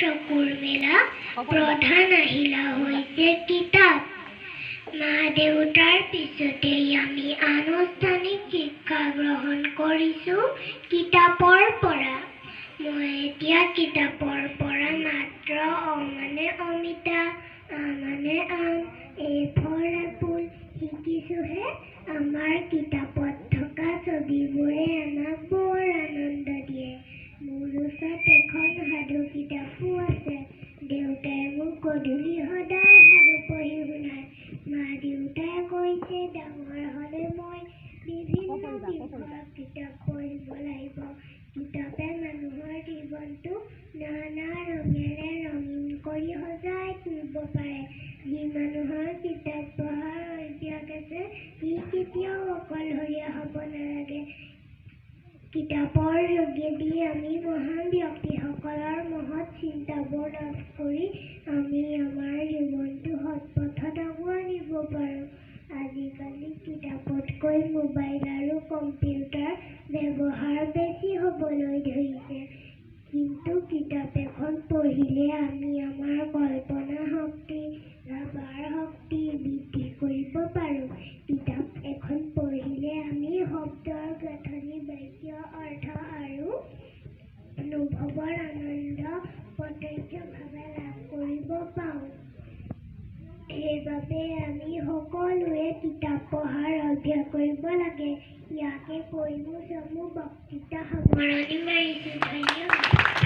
চকুৰ মেলা প্ৰধান আহিলা হৈছে কিতাপ। মা দেউতাৰ পিছতেই আমি আনুষ্ঠানিক শিক্ষা গ্ৰহণ কৰিছোঁ কিতাপৰ পৰা। মই এতিয়া কিতাপৰ পৰা মাত্ৰ অ মানে অমিতা, আ মানে আম, এ ফৰ এপল শিকিছোঁহে। আমাৰ কিতাপত থকা ছবিবোৰে আমাক বৰ আনন্দ দিয়ে। মোৰ ওচৰত এখন সাধু কিতাপো আছে। দেউতাই মোক গধূলি সদায় সাধু পঢ়ি শুনায়। মা দেউতাই কৈছে ডাঙৰ হ'লে মই বিভিন্ন বিষয়ৰ কিতাপ পঢ়িব লাগিব। কিতাপে মানুহৰ জীৱনটো নানা ৰঙেৰে ৰঙীন কৰি সজাই তুলিব পাৰে। যি মানুহৰ কিতাপ পঢ়াৰ অভ্যাস আছে সি কেতিয়াও অকলশৰীয়া হ'ব নালাগে। কিতাপৰ যোগেদি আমি মহান ব্যক্তিসকলৰ মহৎ চিন্তাবোৰ লাভ কৰি আমি আমাৰ জীৱনটো সৎপথত আগুৱাই নিব পাৰোঁ। আজিকালি কিতাপতকৈ মোবাইল আৰু কম্পিউটাৰ ব্যৱহাৰ বেছি হ'বলৈ ধৰিছে। কিন্তু কিতাপ এখন পঢ়িলে আমি আমাৰ কল্পনা শক্তি, ভাবাৰ শক্তি বৃদ্ধি কৰিব পাৰোঁ। কিতাপ এখন পঢ়িলে আমি শব্দৰ গাঁথনি, বাক্য অৰ্থ আৰু অনুভৱৰ আনন্দ প্ৰত্যক্ষভাৱে লাভ কৰিব পাৰোঁ। সেইবাবে আমি সকলোৱে কিতাপ পঢ়াৰ অভ্যাস কৰিব লাগে। ইয়াকে কৈ মোৰ বক্তৃতা সামৰণি মাৰিছোঁ। ধন্যবাদ।